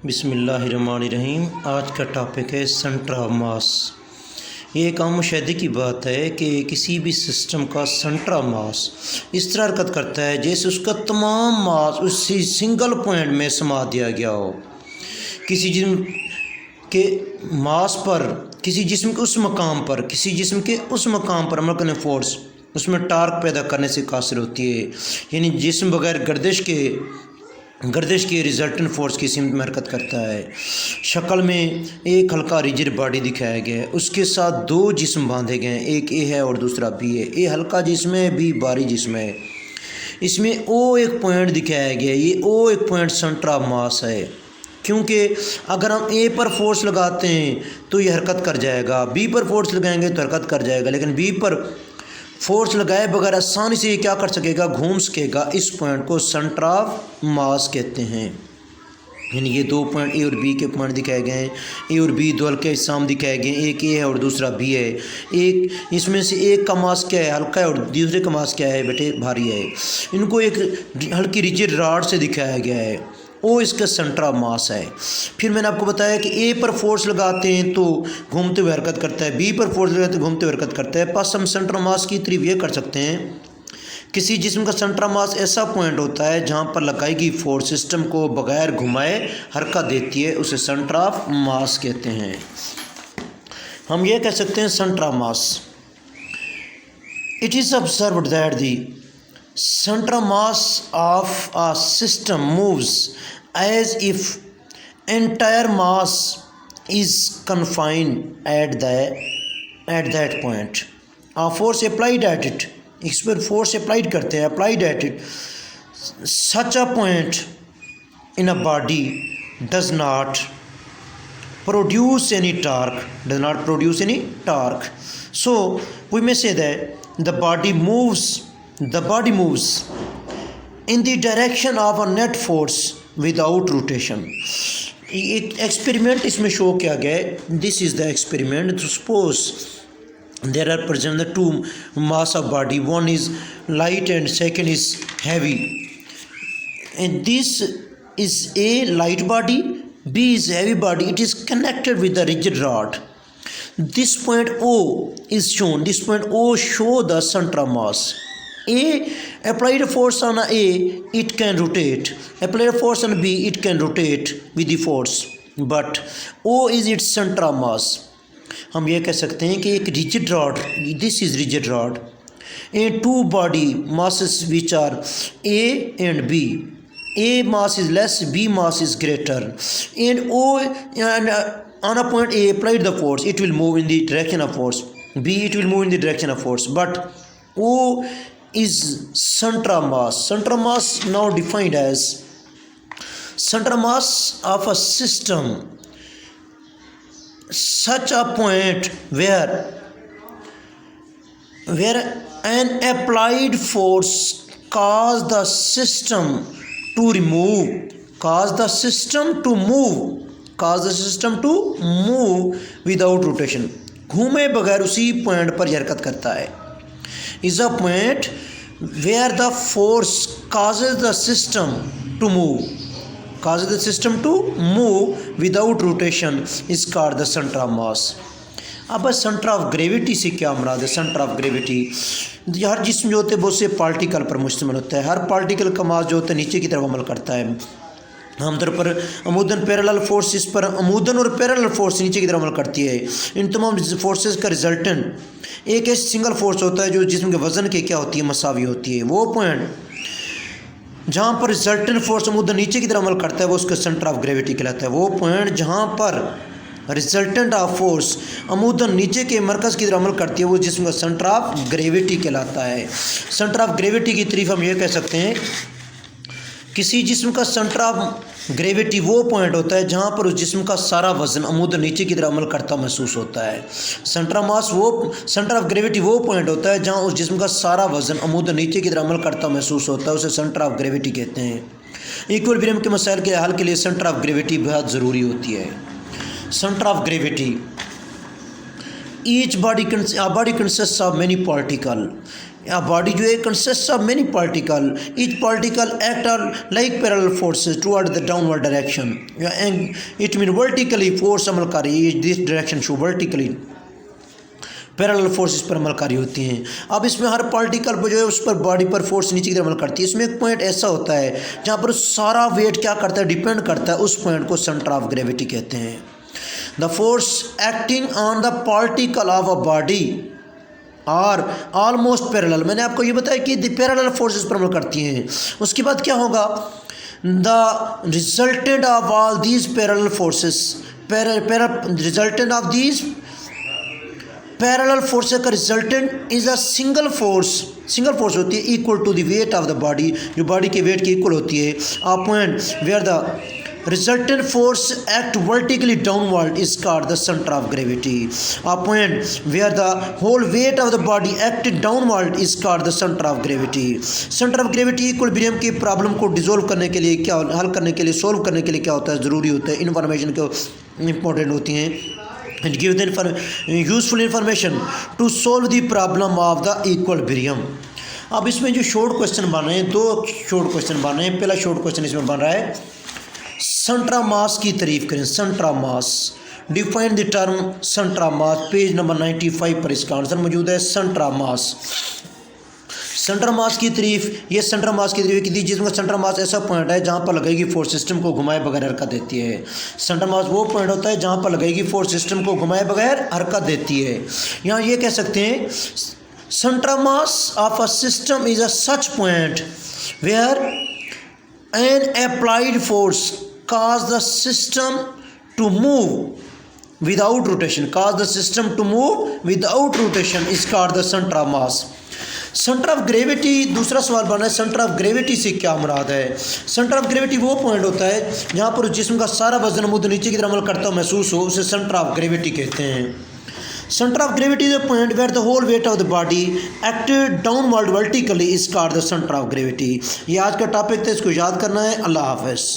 बिस्मिल्लाहिर्रहमानिर्रहीम। आज का टॉपिक है सेंटर ऑफ मास। ये एक आम मुशाहिदे की बात है कि किसी भी सिस्टम का सेंटर ऑफ मास इस तरह हरकत करता है जैसे उसका तमाम मास उसी सिंगल पॉइंट में समा दिया गया हो। किसी जिस्म के मास पर, किसी जिस्म के उस मकाम पर, किसी जिस्म के उस मकाम पर अमल करने फोर्स उसमें टार्क पैदा करने से हासिल होती है। यानी जिस्म बगैर गर्दिश के रिजल्टेंट फोर्स की सिमत में हरकत करता है। शक्ल में एक हल्का रिजिड बॉडी दिखाया गया है, उसके साथ दो जिस्म बांधे गए हैं, एक ए है और दूसरा बी है। ए हल्का जिस्म है, बी भारी जिस्म है। इसमें ओ एक पॉइंट दिखाया गया है, ये ओ एक पॉइंट सेंटर ऑफ मास है, क्योंकि अगर हम ए पर फोर्स लगाते हैं तो ये हरकत कर जाएगा, बी पर फोर्स लगाएंगे तो हरकत कर जाएगा, लेकिन बी पर फोर्स लगाए बगैर आसानी से ये क्या कर सकेगा, घूम सकेगा। इस पॉइंट को सेंटर ऑफ मास कहते हैं। यानी ये दो पॉइंट ए और बी के पॉइंट दिखाए गए हैं। ए और बी दो हल्के इस्साम दिखाए गए हैं, एक ए है और दूसरा बी है। एक इसमें से एक का मास क्या है, हल्का है, और दूसरे का मास क्या है बेटे, भारी है। इनको एक हल्की रिजिड रॉड से दिखाया गया है, वो इसका सेंटर ऑफ मास है। फिर मैंने आपको बताया कि ए पर फोर्स लगाते हैं तो घूमते हुए हरकत करता है, बी पर फोर्स लगाते हैं तो घूमते हुए हरकत करता है। बस हम सेंटर ऑफ मास की तारीफ ये कर सकते हैं, किसी जिस्म का सेंटर ऑफ मास ऐसा पॉइंट होता है जहाँ पर लगाई गई फोर्स सिस्टम को बगैर घुमाए हरकत देती है, उसे सेंटर ऑफ मास कहते हैं। हम ये कह सकते हैं centre of mass, it is observed that the center of mass of a system moves as if entire mass is confined at that point. A force applied at it, इस पर force applied करते हैं, applied at it, such a point in a body does not produce any torque, so we may say that the body moves in the direction of a net force without rotation. एक experiment इसमें show किया गया है। This is the experiment. Suppose there are present the two mass of body, one is light and second is heavy, and this is a light body, B is heavy body. It is connected with the rigid rod. This point O is shown. This point O show the center of mass. A applied force on A, it can rotate. Applied force on B, it can rotate with the force. But O is its center of mass. हम ये कह सकते हैं कि एक rigid rod, this is rigid rod, and two body masses which are A and B. A mass is less, B mass is greater, and O and on a point A applied the force, it will move in the direction of force. B, it will move in the direction of force. But O is center of mass. Center of mass now defined as center of mass of a system, such a point where an applied force cause the system to move without rotation. घूमे बगैर उसी point पर हरकत करता है। is a point where the force causes the system to move without rotation is called the center of mass. अब centre of gravity से क्या मुराद है? सेंटर ऑफ ग्रेविटी, हर जिस्म जो होते हैं बहुत से पार्टिकल पर मुश्तमिल होता है। हर पार्टिकल का मास जो होता है नीचे की तरफ अमल करता है। आमतौर पर अमूदन पैरेलल फोर्सेस पर अमूदन और पैरेलल फोर्स नीचे की तरफ अमल करती है। इन तमाम फोर्सेस का रिजल्टेंट एक ऐसी सिंगल फोर्स होता है जो जिस्म के वज़न के क्या होती है, मसावी होती है। वो पॉइंट जहाँ पर रिजल्टेंट फोर्स अमूदन नीचे की तरफ अमल करता है वो उसका सेंटर ऑफ ग्रेविटी कहलाता है। वो पॉइंट जहाँ पर रिजल्टेंट ऑफ फोर्स अमूदन नीचे के मरकज़ की तरफ अमल करती है वो जिस्म का सेंटर ऑफ ग्रेविटी कहलाता है। सेंटर ऑफ ग्रेविटी की तारीफ हम ये कह सकते हैं, किसी जिस्म का सेंटर ऑफ ग्रेविटी वो पॉइंट होता है जहाँ पर उस जिस्म का सारा वज़न अमूदन नीचे की तरफ अमल करता महसूस होता है। सेंटर ऑफ ग्रेविटी वो पॉइंट होता है जहाँ उस जिस्म का सारा वज़न अमूदन नीचे की तरफ अमल करता महसूस होता है, उसे सेंटर ऑफ ग्रेविटी कहते हैं। इक्विलिब्रियम के मसाइल के हल के लिए सेंटर ऑफ ग्रेविटी बहुत ज़रूरी होती है। Centre of gravity, each body consists of many particles. Body जो है consist of many particle, each particle act are like parallel forces toward the downward direction, it mean vertically force अमल कर रही है, this direction show vertically parallel forces पर अमलकारी होती हैं। अब इसमें हर पार्टिकल पर जो है उस पर बॉडी पर फोर्स नीचे की तरफ अमल करती है। इसमें एक पॉइंट ऐसा होता है जहाँ पर सारा वेट क्या करता है, डिपेंड करता है, उस पॉइंट को सेंटर ऑफ ग्रेविटी कहते हैं। The force acting on the particle of a body are almost parallel, मैंने आपको ये बताया कि पैरेलल फोर्सेस पर अमल करती हैं। उसके बाद क्या होगा, the resultant of all these parallel forces, resultant of these parallel force का resultant is a single force होती है equal to the weight of the body, जो बॉडी के वेट के इक्वल होती है। A point where the resultant force act vertically downward is called the centre of gravity. A point where the whole weight of the body act downward is called the centre of gravity. Centre of gravity equilibrium की problem को dissolve करने के लिए क्या, हल करने के लिए, सोल्व करने के लिए क्या होता है, ज़रूरी होता है, इन्फॉर्मेशन को इंपॉर्टेंट होती हैं। It gives the useful information to solve the problem of the equilibrium। अब इसमें जो शॉर्ट क्वेश्चन बन रहे हैं, दो शॉर्ट क्वेश्चन बन रहे हैं। पहला शॉर्ट क्वेश्चन इसमें बन रहा है, सेंटर ऑफ मास की तारीफ करें। Centre of mass, define the term centre of mass. Page number 95 पर इसका आंसर मौजूद है, centre of mass. Centre mass की तारीफ, ये सेंटर मास की तारीफ की थी जिसमें सेंटर मास ऐसा पॉइंट है जहाँ पर लगेगी फोर्स सिस्टम को घुमाए बगैर हरकत देती है। सेंटर मास वो पॉइंट होता है जहाँ पर लगेगी फोर्स सिस्टम को घुमाए बगैर हरकत देती है। यहाँ ये कह सकते हैं, centre mass of a system is a such point where an applied force cause the system to move without rotation, is called the center of mass। Centre of gravity, दूसरा सवाल बना है, सेंटर ऑफ ग्रेविटी से क्या मुराद है। Centre of gravity वो point होता है जहाँ पर जिस्म का सारा वजन मुद्दा नीचे की तरफ अमल करता हुआ महसूस हो, उसे सेंटर ऑफ ग्रेविटी कहते हैं। Centre of gravity is a point where the whole weight of the body acted downward vertically is called the centre of gravity. ये आज का टॉपिक था, इसको याद करना है। अल्लाह हाफ़िज़।